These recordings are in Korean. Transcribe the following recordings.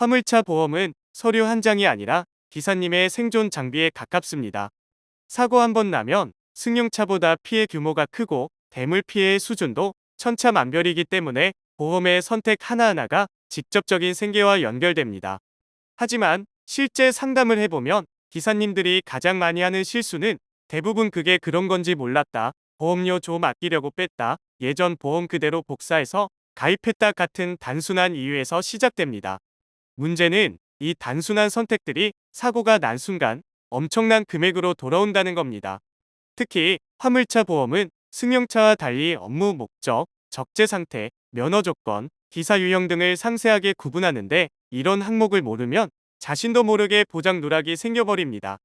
화물차 보험은 서류 한 장이 아니라 기사님의 생존 장비에 가깝습니다. 사고 한 번 나면 승용차보다 피해 규모가 크고 대물 피해의 수준도 천차만별이기 때문에 보험의 선택 하나하나가 직접적인 생계와 연결됩니다. 하지만 실제 상담을 해보면 기사님들이 가장 많이 하는 실수는 대부분 그게 그런 건지 몰랐다, 보험료 좀 아끼려고 뺐다, 예전 보험 그대로 복사해서 가입했다 같은 단순한 이유에서 시작됩니다. 문제는 이 단순한 선택들이 사고가 난 순간 엄청난 금액으로 돌아온다는 겁니다. 특히 화물차 보험은 승용차와 달리 업무 목적, 적재 상태, 면허 조건, 기사 유형 등을 상세하게 구분하는데 이런 항목을 모르면 자신도 모르게 보장 누락이 생겨버립니다.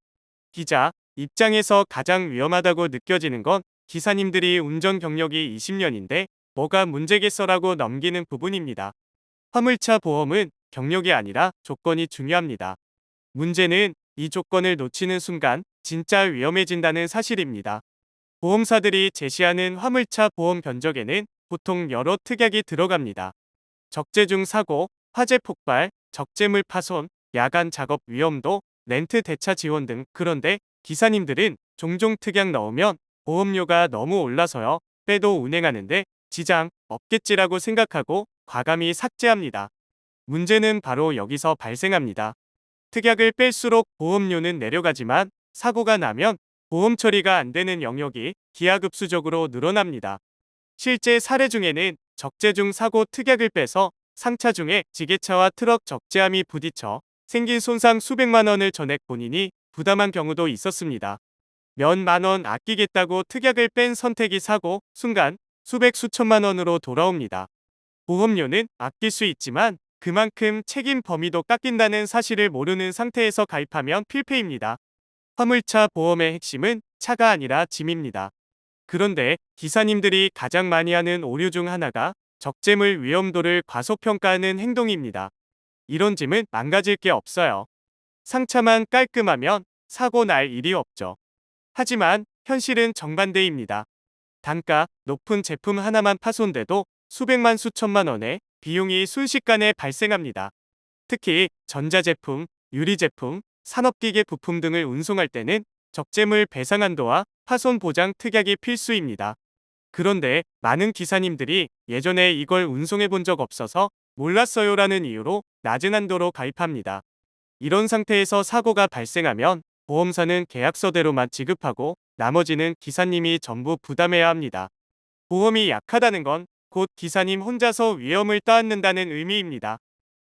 기자 입장에서 가장 위험하다고 느껴지는 건 기사님들이 운전 경력이 20년인데 뭐가 문제겠어라고 넘기는 부분입니다. 화물차 보험은 경력이 아니라 조건이 중요합니다. 문제는 이 조건을 놓치는 순간 진짜 위험해진다는 사실입니다. 보험사들이 제시하는 화물차 보험 견적에는 보통 여러 특약이 들어갑니다. 적재 중 사고, 화재 폭발, 적재물 파손, 야간 작업 위험도, 렌트 대차 지원 등. 그런데 기사님들은 종종 특약 넣으면 보험료가 너무 올라서요, 빼도 운행하는데 지장 없겠지라고 생각하고 과감히 삭제합니다. 문제는 바로 여기서 발생합니다. 특약을 뺄수록 보험료는 내려가지만 사고가 나면 보험 처리가 안 되는 영역이 기하급수적으로 늘어납니다. 실제 사례 중에는 적재 중 사고 특약을 빼서 상차 중에 지게차와 트럭 적재함이 부딪혀 생긴 손상 수백만 원을 전액 본인이 부담한 경우도 있었습니다. 몇만 원 아끼겠다고 특약을 뺀 선택이 사고 순간 수백 수천만 원으로 돌아옵니다. 보험료는 아낄 수 있지만 그만큼 책임 범위도 깎인다는 사실을 모르는 상태에서 가입하면 필패입니다. 화물차 보험의 핵심은 차가 아니라 짐입니다. 그런데 기사님들이 가장 많이 하는 오류 중 하나가 적재물 위험도를 과소평가하는 행동입니다. 이런 짐은 망가질 게 없어요. 상차만 깔끔하면 사고 날 일이 없죠. 하지만 현실은 정반대입니다. 단가 높은 제품 하나만 파손돼도 수백만 수천만 원의 비용이 순식간에 발생합니다. 특히 전자제품, 유리제품, 산업기계 부품 등을 운송할 때는 적재물 배상 한도와 파손 보장 특약이 필수입니다. 그런데 많은 기사님들이 예전에 이걸 운송해 본 적 없어서 몰랐어요라는 이유로 낮은 한도로 가입합니다. 이런 상태에서 사고가 발생하면 보험사는 계약서대로만 지급하고 나머지는 기사님이 전부 부담해야 합니다. 보험이 약하다는 건 곧 기사님 혼자서 위험을 떠안는다는 의미입니다.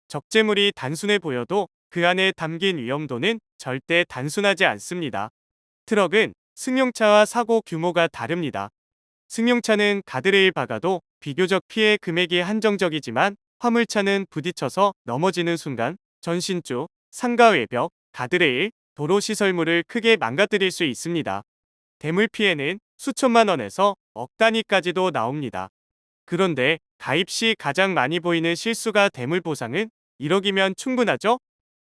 적재물이 단순해 보여도 그 안에 담긴 위험도는 절대 단순하지 않습니다. 트럭은 승용차와 사고 규모가 다릅니다. 승용차는 가드레일 박아도 비교적 피해 금액이 한정적이지만 화물차는 부딪혀서 넘어지는 순간 전신주, 상가 외벽, 가드레일, 도로 시설물을 크게 망가뜨릴 수 있습니다. 대물 피해는 수천만 원에서 억 단위까지도 나옵니다. 그런데 가입 시 가장 많이 보이는 실수가 대물 보상은 1억이면 충분하죠?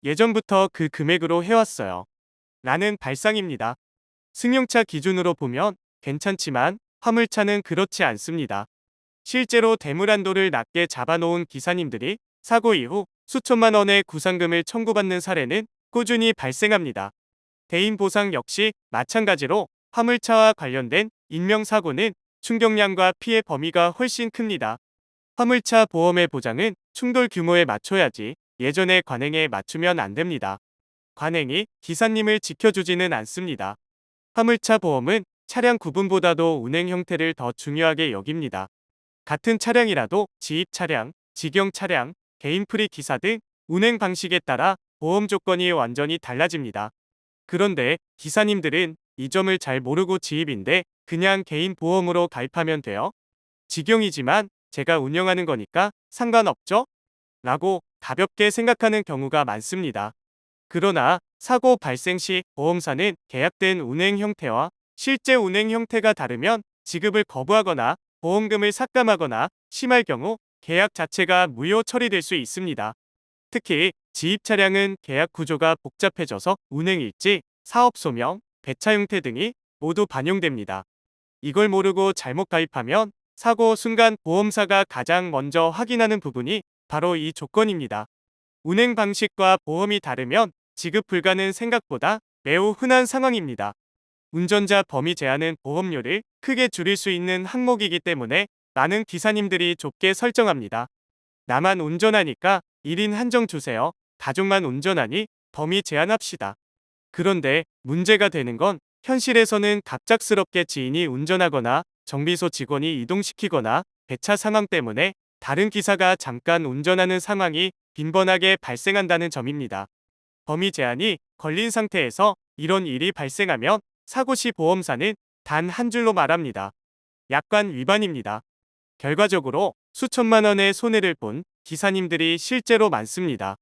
예전부터 그 금액으로 해왔어요. 라는 발상입니다. 승용차 기준으로 보면 괜찮지만 화물차는 그렇지 않습니다. 실제로 대물 한도를 낮게 잡아놓은 기사님들이 사고 이후 수천만 원의 구상금을 청구받는 사례는 꾸준히 발생합니다. 대인 보상 역시 마찬가지로 화물차와 관련된 인명사고는 충격량과 피해 범위가 훨씬 큽니다. 화물차 보험의 보장은 충돌 규모에 맞춰야지 예전의 관행에 맞추면 안 됩니다. 관행이 기사님을 지켜주지는 않습니다. 화물차 보험은 차량 구분보다도 운행 형태를 더 중요하게 여깁니다. 같은 차량이라도 지입 차량, 직영 차량, 개인 프리 기사 등 운행 방식에 따라 보험 조건이 완전히 달라집니다. 그런데 기사님들은 이 점을 잘 모르고 지입인데 그냥 개인 보험으로 가입하면 돼요. 직영이지만 제가 운영하는 거니까 상관없죠? 라고 가볍게 생각하는 경우가 많습니다. 그러나 사고 발생 시 보험사는 계약된 운행 형태와 실제 운행 형태가 다르면 지급을 거부하거나 보험금을 삭감하거나 심할 경우 계약 자체가 무효 처리될 수 있습니다. 특히 지입 차량은 계약 구조가 복잡해져서 운행일지, 사업 소명, 배차 형태 등이 모두 반영됩니다. 이걸 모르고 잘못 가입하면 사고 순간 보험사가 가장 먼저 확인하는 부분이 바로 이 조건입니다. 운행 방식과 보험이 다르면 지급 불가는 생각보다 매우 흔한 상황입니다. 운전자 범위 제한은 보험료를 크게 줄일 수 있는 항목이기 때문에 많은 기사님들이 좁게 설정합니다. 나만 운전하니까 1인 한정 주세요. 가족만 운전하니 범위 제한합시다. 그런데 문제가 되는 건 현실에서는 갑작스럽게 지인이 운전하거나 정비소 직원이 이동시키거나 배차 상황 때문에 다른 기사가 잠깐 운전하는 상황이 빈번하게 발생한다는 점입니다. 범위 제한이 걸린 상태에서 이런 일이 발생하면 사고 시 보험사는 단 한 줄로 말합니다. 약관 위반입니다. 결과적으로 수천만 원의 손해를 본 기사님들이 실제로 많습니다.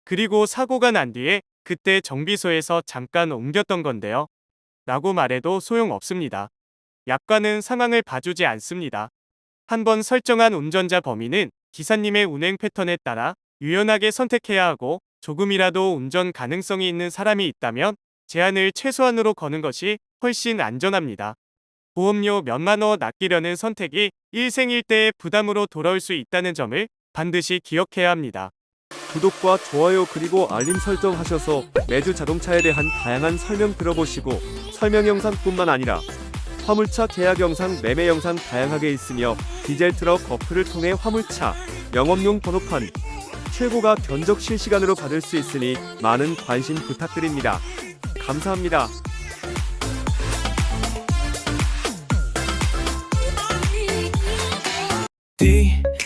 그리고 사고가 난 뒤에 그때 정비소에서 잠깐 옮겼던 건데요. 라고 말해도 소용없습니다. 약관은 상황을 봐주지 않습니다. 한번 설정한 운전자 범위는 기사님의 운행 패턴에 따라 유연하게 선택해야 하고 조금이라도 운전 가능성이 있는 사람이 있다면 제한을 최소한으로 거는 것이 훨씬 안전합니다. 보험료 몇만 원 아끼려는 선택이 일생일대의 부담으로 돌아올 수 있다는 점을 반드시 기억해야 합니다. 구독과 좋아요 그리고 알림 설정하셔서 매주 자동차에 대한 다양한 설명 들어보시고 설명 영상뿐만 아니라 화물차 계약 영상, 매매 영상 다양하게 있으며 디젤 트럭 어플을 통해 화물차 영업용 번호판 최고가 견적 실시간으로 받을 수 있으니 많은 관심 부탁드립니다. 감사합니다.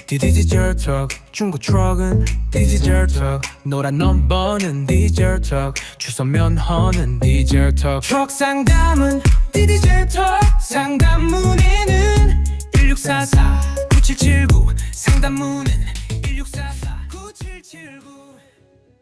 디젤 트럭 중고 트럭은 디젤 트럭 노란 넘버는 디젤 트럭 주소 면허는 디젤 트럭 상담은 디젤 트럭 상담 문의는 1644-9779 상담 문의는